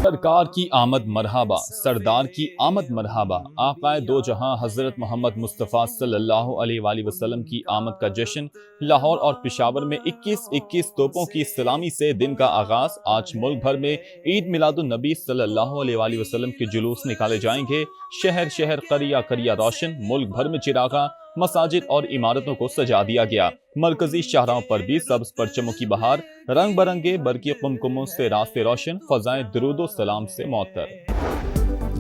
सरकार की आमद मरहबा, सरदार की आमद मरहबा। आकाए दो जहां हजरत मोहम्मद मुस्तफ़ा सल्लल्लाहु अलैहि वसल्लम की आमद का जश्न। लाहौर और पेशावर में 21-21 तोपों की सलामी से दिन का आगाज। आज मुल्क भर में ईद मिलादुन नबी सल्लल्लाहु अलैहि वसल्लम के जुलूस निकाले जाएंगे। शहर शहर करिया करिया रोशन, मुल्क भर में चिरागा, मसाजिद और इमारतों को सजा दिया गया। मरकजी शाहराहों पर भी सब्ज परचमों की बहार, रंग बरंगे बरकी कुमकुमों से रास्ते रोशन, फजाएं दुरूदो सलाम से मौतर।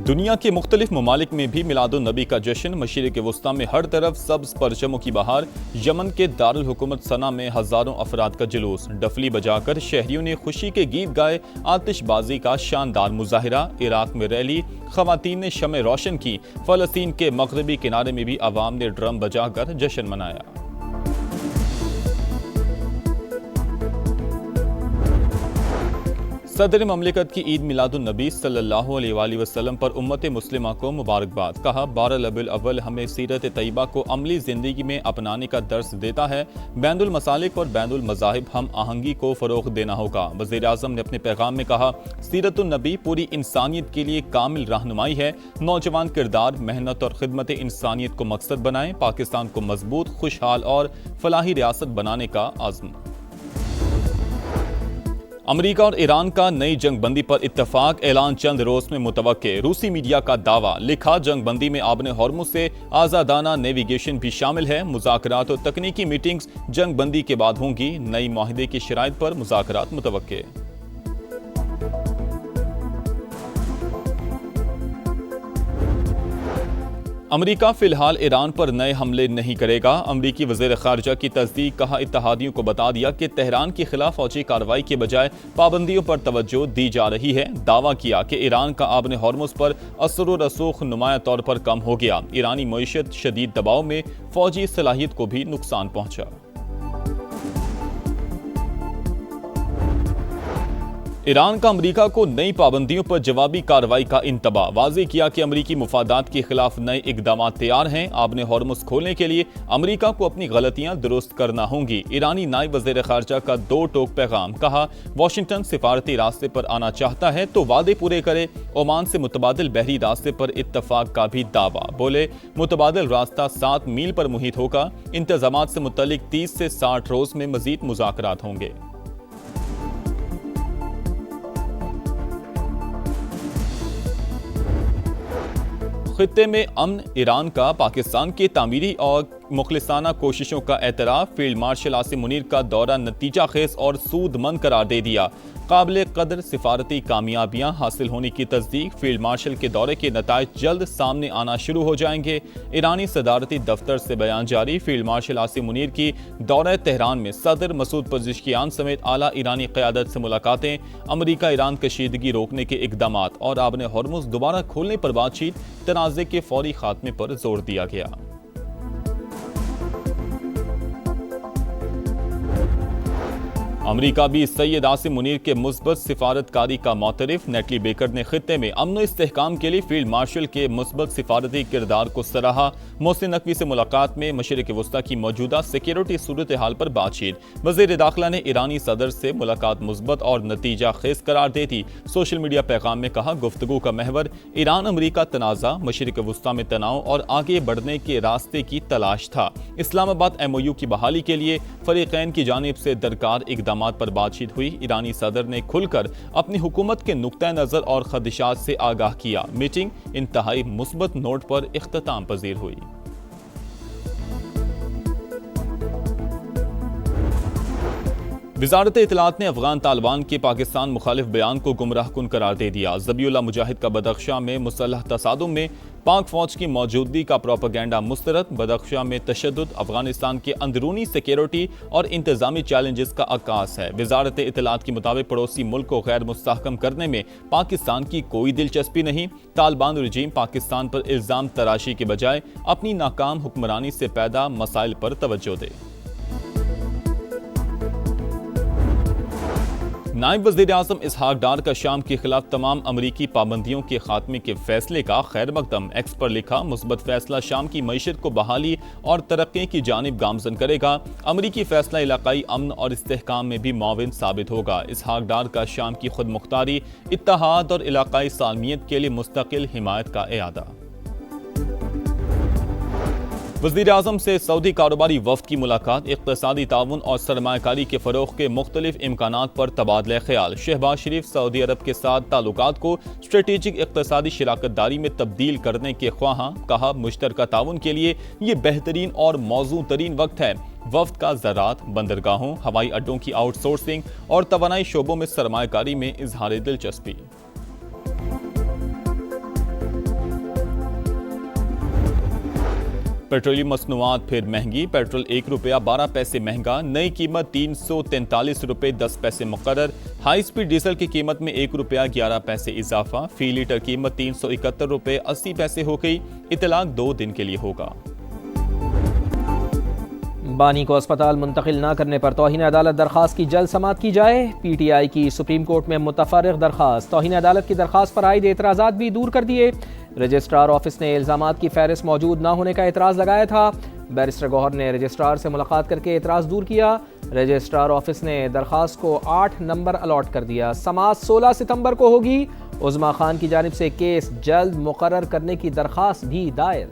दुनिया के मुख्तलिफ ममालिक में भी मिलादुन नबी का जश्न। मशरिक़ वस्ता में हर तरफ सब्ज परचमों की बहार। यमन के दारुल हुकूमत सना में हजारों अफराद का जुलूस, डफली बजाकर शहरियों ने खुशी के गीत गाए। आतिशबाजी का शानदार मुजाहिरा। इराक में रैली, खवातीन ने शमे रोशन की। फलस्तीन के मगरबी किनारे में भी अवाम ने ड्रम बजाकर जश्न मनाया। सदर ममलिकत की ईद मिलादुन नबी सल्लल्लाहु अलैहि वसल्लम पर उम्मत मुस्लिमा को मुबारकबाद। कहा, 12 रबीउल अव्वल हमें सीरत तैयबा को अमली ज़िंदगी में अपनाने का दर्स देता है। बैनुल मसालिक और बैनुल मज़ाहिब हम आहंगी को फ़रोग़ देना होगा। वज़ीर आज़म ने अपने पैगाम में कहा, सीरतुन नबी पूरी इंसानियत के लिए कामिल रहनुमाई है। नौजवान किरदार, मेहनत और खिदमत इंसानियत को मकसद बनाएं। पाकिस्तान को मजबूत, खुशहाल और फलाही रियासत बनाने का आज़म। अमेरिका और ईरान का नई जंगबंदी पर इत्तफाक, ऐलान चंद रोज में मुतवक्के। रूसी मीडिया का दावा, लिखा जंगबंदी में आबने हॉर्मुज़ से आज़ादाना नेविगेशन भी शामिल है। मुज़ाकरात और तकनीकी मीटिंग्स जंगबंदी के बाद होंगी। नई माहिदे की शराइत पर मुज़ाकरात मुतवक्के। अमेरिका फिलहाल ईरान पर नए हमले नहीं करेगा। अमरीकी वज़ीर ख़ारिजा की तस्दीक। कहा, इत्तेहादियों को बता दिया कि तेहरान के खिलाफ फौजी कार्रवाई के बजाय पाबंदियों पर तवज्जो दी जा रही है। दावा किया कि ईरान का आबने हॉर्मुज़ पर असर व रसूख नुमाया तौर पर कम हो गया। ईरानी मईशत शदीद दबाव में, फौजी सलाहियत को भी नुकसान पहुंचा। ईरान का अमरीका को नई पाबंदियों पर जवाबी कार्रवाई का इंतबाह। वाज़ेह किया कि अमरीकी मुफादात के खिलाफ नए इकदाम तैयार हैं। आबने हॉर्मुज़ खोलने के लिए अमरीका को अपनी गलतियां दुरुस्त करना होंगी। ईरानी नायब वज़ीर ख़ारिजा का दो टोक पैगाम। कहा, वाशिंगटन सिफारती रास्ते पर आना चाहता है तो वादे पूरे करे। ओमान से मुतबादिल बहरी रास्ते पर इत्तफाक का भी दावा। बोले, मुतबादिल रास्ता 7 मील पर मुहित होगा। इंतजामात से मुतल्लिक 30 से 60 रोज में मजीद मुज़ाकरात होंगे। खित्ते में अमन, ईरान का पाकिस्तान के तामीरी और मुखलिसाना कोशिशों का एतराफ़। फील्ड मार्शल आसिम मुनीर का दौरा नतीजा खेज और सूदमंद करार दे दिया। काबिल कदर सिफारती कामयाबियां हासिल होने की तस्दीक। फील्ड मार्शल के दौरे के नताइज जल्द सामने आना शुरू हो जाएंगे। ईरानी सदारती दफ्तर से बयान जारी। फील्ड मार्शल आसिम मुनीर की दौरा तेहरान में सदर मसूद पज़ेश्कियान समेत आला ईरानी क़यादत से मुलाकातें। अमरीका ईरान कशीदगी रोकने के इकदामात और आबने हॉर्मुज़ दोबारा खोलने पर बातचीत। तनाज़े के फौरी खात्मे पर जोर दिया गया। अमरीका भी सैयद आसिम मुनीर के मुस्बत सिफारतकारी का मोतरफ। नेटली बेकर ने खित्ते में अमन इस्तेहकाम के लिए फील्ड मार्शल के मुस्बत सिफारती किरदार को सराहा। मोहसिन नकवी से मुलाकात में मशरिक़ वस्ता की मौजूदा सिक्योरिटी सूरत हाल पर बातचीत। वज़ीर दाखिला ने ईरानी सदर से मुलाकात मुस्बत और नतीजा खेज करार देती। सोशल मीडिया पैगाम में कहा, गुफ्तगू का महवर ईरान अमरीका तनाज़ा, मशरिक़ वस्ता में तनाव और आगे बढ़ने के रास्ते की तलाश था। इस्लामाबाद MOU की बहाली के लिए फरीक़ैन की जानिब से दरकार इकदाम पर बातचीत हुई। ईरानी सदर ने खुलकर अपनी हुकूमत के नुक्ता नजर और खदशात से आगाह किया। मीटिंग इंतहाई मुस्बत नोट पर इख्तिताम पजीर हुई। वज़ारत इत्तलात ने अफगान तालिबान के पाकिस्तान मुखालिफ बयान को गुमराह कुन करार दे दिया। ज़बीउल्लाह मुजाहिद का बदख्शा में मुसल्लह तसादुम में पाक फौज की मौजूदगी का प्रोपेगेंडा मुस्तरद। बदख्शा में तशद्दुद अफगानिस्तान के अंदरूनी सिक्योरिटी और इंतजामी चैलेंजेस का अक्कास है। वज़ारत इत्तलात के मुताबिक पड़ोसी मुल्क को गैर मुस्तहकम करने में पाकिस्तान की कोई दिलचस्पी नहीं। तालिबान रजीम पाकिस्तान पर इल्ज़ाम तराशी के बजाय अपनी नाकाम हुक्मरानी से पैदा मसाइल पर तवज्जो दे। नायब वज़ीर आज़म इसहाक डार का शाम के खिलाफ तमाम अमरीकी पाबंदियों के खात्मे के फैसले का खैर मकदम। एक्स पर लिखा, मुस्बत फैसला शाम की मईशत को बहाली और तरक्की की जानिब गामजन करेगा। अमरीकी फैसला इलाकाई अमन और इस्तेहकाम में भी मुआविन साबित होगा। इसहाक डार का शाम की खुद मुख्तारी, इत्तेहाद और इलाकाई सालमियत के लिए मुस्तकिल हिमायत का इरादा। वज़ीर आज़म से सऊदी कारोबारी वफ़द की मुलाकात, इक़्तिसादी ताउन और सरमायाकारी के फ़रोग़ के मुख्तलिफ इम्कानात पर तबादला ख्याल। शहबाज शरीफ सऊदी अरब के साथ ताल्लुकात को स्ट्रेटेजिक इक़्तिसादी शराकतदारी में तब्दील करने के ख्वाहां। कहा, मुश्तरका ताउन के लिए ये बेहतरीन और मौजू तरीन वक्त है। वफ़द का ज़राअत, बंदरगाहों, हवाई अड्डों की आउटसोर्सिंग और तवानाई शोबों में सरमायाकारी में इजहार दिलचस्पी। पेट्रोलियम मसनूआत फिर महंगी, पेट्रोल ₹1.12 महंगा, नई कीमत ₹343.10 मुकर्रर। हाई स्पीड डीजल की कीमत में ₹1.11 इजाफा, फी लीटर कीमत ₹371.80 हो गई। इतलाक 2 दिन के लिए होगा। बानी को अस्पताल मुंतकिल न करने पर तौहीन अदालत दरखास्त की जल्द समाअत की जाए। PTI की सुप्रीम कोर्ट में मुतफर्रिग दरखास्त, तौहीन अदालत की दरखास्त पर आयद एतराज़ात भी दूर कर दिए। रजिस्ट्रार ऑफिस ने इल्ज़ामात की फहरिस्त मौजूद न होने का एतराज़ लगाया था। बैरिस्टर गौहर ने रजिस्ट्रार से मुलाकात करके एतराज़ दूर किया। रजिस्ट्रार ऑफिस ने दरखास्त को 8 नंबर अलॉट कर दिया। समाअत 16 सितंबर को होगी। उज़मा खान की जानिब से केस जल्द मुकर्रर करने की दरखास्त भी दायर।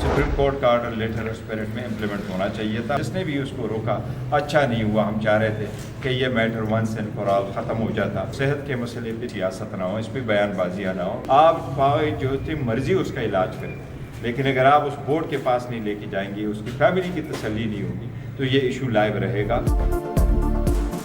सुप्रीम कोर्ट का ऑर्डर लेटर स्पिरिट में इम्प्लीमेंट होना चाहिए था। जिसने भी उसको रोका अच्छा नहीं हुआ। हम चाह रहे थे कि ये matter once and for all ख़त्म हो जाता। सेहत के मसले पे सियासत ना हो, इस पर बयानबाजियाँ ना हो। आप जो थी मर्जी उसका इलाज करें, लेकिन अगर आप उस बोर्ड के पास नहीं लेके जाएंगे, उसकी फैमिली की तसल्ली नहीं होगी, तो ये इशू लाइव रहेगा।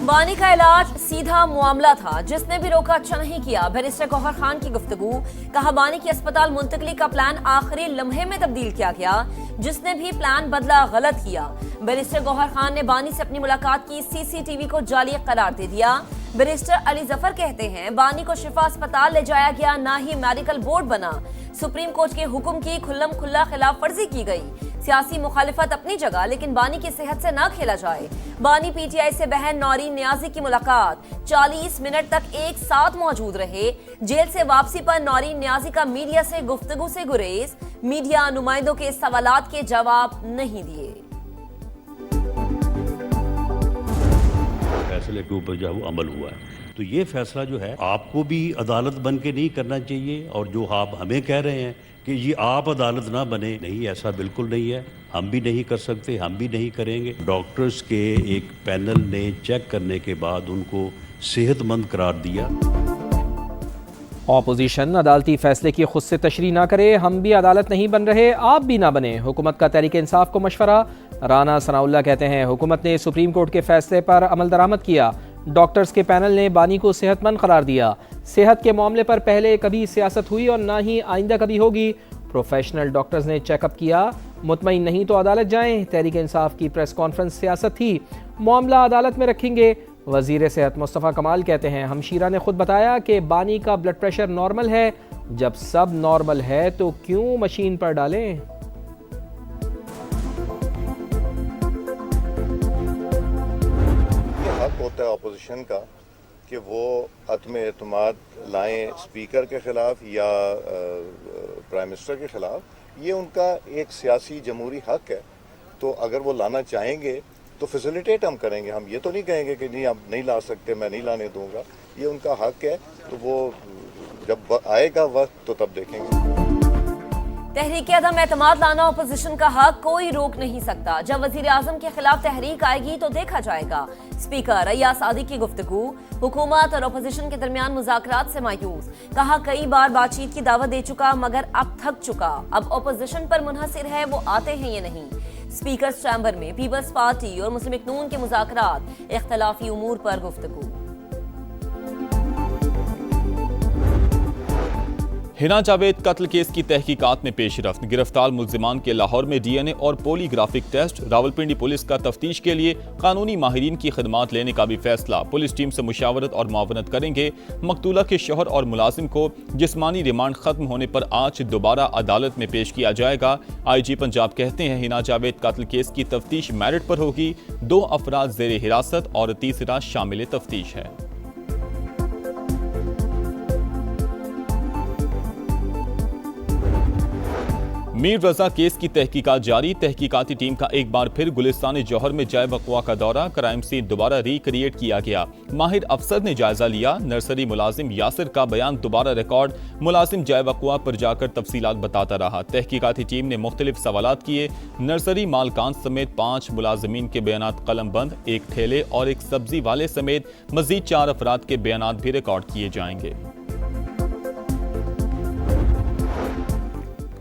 बानी का इलाज सीधा मामला था, जिसने भी रोका अच्छा नहीं किया। बैरिस्टर गौहर खान की गुफ्तगू, कहा बानी की अस्पताल मुंतकली का प्लान आखिरी लम्हे में तब्दील किया गया, जिसने भी प्लान बदला गलत किया। बैरिस्टर गौहर खान ने बानी से अपनी मुलाकात की CCTV को जाली करार दे दिया। बैरिस्टर अली जफर कहते हैं, बानी को शिफा अस्पताल ले जाया गया, ना ही मेडिकल बोर्ड बना। सुप्रीम कोर्ट के हुक्म की खुल्लम खुल्ला खिलाफ वर्जी की गई। सियासी मुखालिफत अपनी जगह, लेकिन बानी की सेहत से ना खेला जाए। बानी PTI से बहन नौरीन नियाजी की मुलाकात, 40 मिनट तक एक साथ मौजूद रहे। जेल से वापसी पर नौरीन नियाजी का मीडिया से गुफ्तगू से गुरेज, मीडिया नुमाइंदों के सवालात के जवाब नहीं दिए। फैसले के ऊपर जो है वो अमल हुआ है, तो ये फैसला जो है आपको भी अदालत बन के नहीं करना चाहिए। और जो आप हमें कह रहे हैं कि ये आप अदालत ना बने, नहीं, ऐसा बिल्कुल नहीं है। हम भी नहीं कर सकते, हम भी नहीं करेंगे। डॉक्टर्स के एक पैनल ने चेक करने के बाद उनको सेहतमंद करार दिया। ऑपोजिशन अदालती फैसले की खुद से तशरीह ना करे, हम भी अदालत नहीं बन रहे, आप भी ना बने। हुकूमत का तहरीक इंसाफ को मशवरा। राना सनाउल्लाह कहते हैं, हुकूमत ने सुप्रीम कोर्ट के फैसले पर अमल दरामद किया। डॉक्टर्स के पैनल ने बानी को सेहतमंद करार दिया। सेहत के मामले पर पहले कभी सियासत हुई और ना ही आइंदा कभी होगी। प्रोफेशनल डॉक्टर्स ने चेकअप किया, मुतमईन नहीं तो अदालत जाएं। तहरीक इंसाफ की प्रेस कॉन्फ्रेंस सियासत थी, मामला अदालत में रखेंगे। वजीर सेहत मुस्तफ़ा कमाल कहते हैं, हमशीरा ने खुद बताया कि बानी का ब्लड प्रेशर नॉर्मल है। जब सब नॉर्मल है तो क्यों मशीन पर डालें। हक होता है अपोजिशन का कि वो अदम एतमाद लाएं स्पीकर के खिलाफ या प्राइम मिनिस्टर के खिलाफ। ये उनका एक सियासी जमहूरी हक है, तो अगर वो लाना चाहेंगे तो फैसिलिटेट हम करेंगे। हम ये तो नहीं कहेंगे कि नहीं आप नहीं ला सकते, मैं नहीं लाने दूंगा। ये उनका हक है, तो वो जब आएगा वक्त तो तब देखेंगे। तहरीक अदम एतमाद लाना अपोजिशन का हक, कोई रोक नहीं सकता। जब वजीर आजम के खिलाफ तहरीक आएगी तो देखा जाएगा। स्पीकर अय्याज सादी की गुफ्तगू, हुकूमत और अपोजिशन के दरमियान मुज़ाकरात से मायूस। कहा, कई बार बातचीत की दावत दे चुका मगर अब थक चुका। अब अपोजिशन पर मुनहसिर है वो आते हैं या नहीं। स्पीकर्स चैम्बर में पीपल्स पार्टी और मुस्लिम लीग नून के मुज़ाकरात, इख्तलाफी उमूर पर गुफ्तगू। हिना जावेद कत्ल केस की तहकीकात में पेशरफ्त। गिरफ्तार मुल्जिमान के लाहौर में डीएनए और पोलीग्राफिक टेस्ट। रावलपिंडी पुलिस का तफ्तीश के लिए कानूनी माहिरीन की खिदमात लेने का भी फैसला। पुलिस टीम से मुशावरत और मुआवनत करेंगे। मकतूला के शौहर और मुलाजिम को जिस्मानी रिमांड खत्म होने पर आज दोबारा अदालत में पेश किया जाएगा। IG पंजाब कहते हैं हिना जावेद कत्ल केस की तफ्तीश मेरिट पर होगी। 2 अफराद जेर हिरासत और तीसरा शामिल तफ्तीश है। मीर रजा केस की तहकीकात जारी। तहकीकाती टीम का एक बार फिर गुलिस्तान जौहर में जाए वक़वा का दौरा। क्राइम सीन दोबारा रिक्रिएट किया गया। माहिर अफसर ने जायजा लिया। नर्सरी मुलाजिम यासिर का बयान दोबारा रिकॉर्ड। मुलाजिम जाए वक़वा पर जाकर तफसीलात बताता रहा। तहकीकाती टीम ने मुख्तलिफ सवालात किए। नर्सरी मालकान समेत 5 मुलाजिमीन के बयानात कलम बंद। एक ठेले और एक सब्जी वाले समेत मजीद 4 अफराद के बयानात भी रिकॉर्ड किए जाएंगे।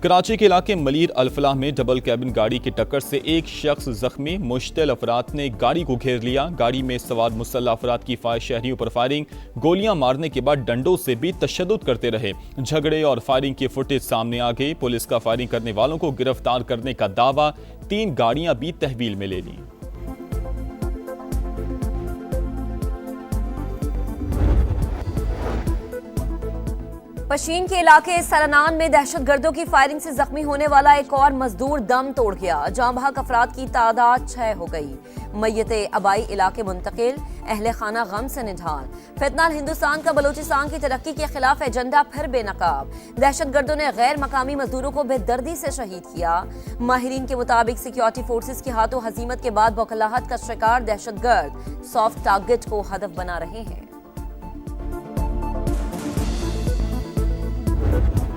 कराची के इलाके मलीर अल-फलाह में डबल कैबिन गाड़ी की टक्कर से एक शख्स जख्मी। मुश्तिल अफराद ने गाड़ी को घेर लिया। गाड़ी में सवार मुसल्लह अफराद की शहरियों पर फायरिंग। गोलियां मारने के बाद डंडों से भी तशद्दुद करते रहे। झगड़े और फायरिंग की फुटेज सामने आ गई। पुलिस का फायरिंग करने वालों को गिरफ्तार करने का दावा। 3 गाड़ियां भी तहवील में ले ली। पशीन के इलाके सलनान में दहशतगर्दों की फायरिंग से जख्मी होने वाला एक और मजदूर दम तोड़ गया। जाँ बहक अफराद की तादाद 6 हो गई। मैयते अबाई इलाके मुंतकिल। अहले खाना गम से निढाल। फितनाल हिंदुस्तान का बलोचिस्तान की तरक्की के खिलाफ एजेंडा फिर बेनकाब। दहशतगर्दों ने गैर मकामी मजदूरों को बेदर्दी से शहीद किया। माहिरीन के मुताबिक सिक्योरिटी फोर्सेस के हाथों हजीमत के बाद बौखलाहट का शिकार दहशतगर्द सॉफ्ट टारगेट को हदफ बना रहे हैं।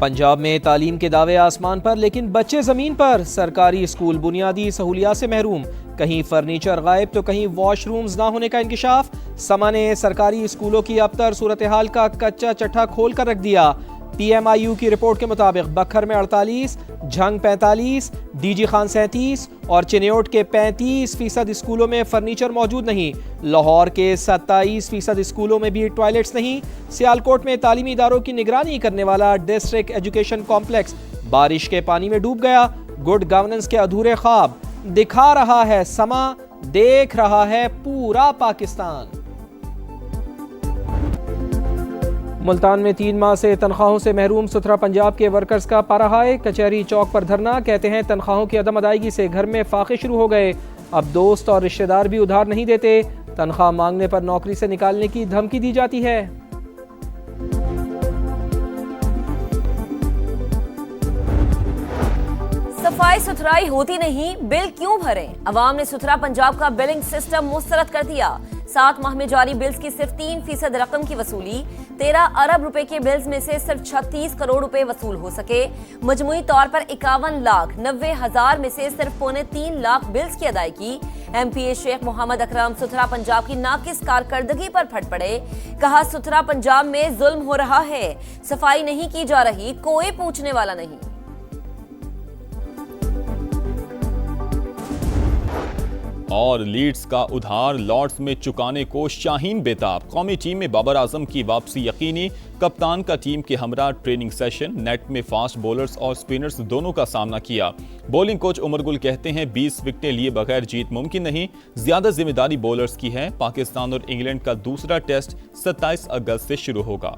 पंजाब में तालीम के दावे आसमान पर, लेकिन बच्चे ज़मीन पर। सरकारी स्कूल बुनियादी सहूलियात से महरूम। कहीं फर्नीचर गायब तो कहीं वॉशरूम्स ना होने का इंकशाफ। समा ने सरकारी स्कूलों की अबतर सूरत हाल का कच्चा चट्टा खोल कर रख दिया। PMIU की रिपोर्ट के मुताबिक बखर में 48, झंग 45, DG खान 37 और चिन्योट के 35% स्कूलों में फर्नीचर मौजूद नहीं। लाहौर के 27% स्कूलों में भी टॉयलेट्स नहीं। सियालकोट में तालीमी इदारों की निगरानी करने वाला डिस्ट्रिक्ट एजुकेशन कॉम्प्लेक्स बारिश के पानी में डूब गया। गुड गवर्नेंस के अधूरे ख्वाब दिखा रहा है समा, देख रहा है पूरा पाकिस्तान। मुल्तान में 3 माह से तनख्वाहों से महरूम सुथरा पंजाब के वर्कर्स का पारा हाय। कचहरी चौक पर धरना। कहते हैं तनख्वाहों की अदम अदायगी से घर में फाके शुरू हो गए। अब दोस्त और रिश्तेदार भी उधार नहीं देते। तनख्वाह मांगने पर नौकरी से निकालने की धमकी दी जाती है। सफाई सुथराई होती नहीं, बिल क्यों भरें? अवाम ने सुथरा पंजाब का बिलिंग सिस्टम मुस्तरद कर दिया। 7 माह में जारी बिल्स की सिर्फ 3% रकम की वसूली। 13 अरब रुपए के बिल्स में से सिर्फ 36 करोड़ रुपए वसूल हो सके। मजमूई तौर पर 51,90,000 में से सिर्फ 3.25 लाख बिल्स की अदायगी। MPA शेख मोहम्मद अकरम सुथरा पंजाब की नाकिस कारकर्दगी पर फट पड़े। कहा सुथरा पंजाब में जुल्म हो रहा है, सफाई नहीं की जा रही, कोई पूछने वाला नहीं। और लीड्स का उधार लॉर्ड्स में चुकाने को शाहीन बेताब। कौमी टीम में बाबर आजम की वापसी यकीनी। कप्तान का टीम के हमरा ट्रेनिंग सेशन। नेट में फास्ट बॉलर्स और स्पिनर्स दोनों का सामना किया। बॉलिंग कोच उमर गुल कहते हैं 20 विकेटें लिए बगैर जीत मुमकिन नहीं, ज्यादा जिम्मेदारी बॉलर्स की है। पाकिस्तान और इंग्लैंड का दूसरा टेस्ट 27 अगस्त से शुरू होगा।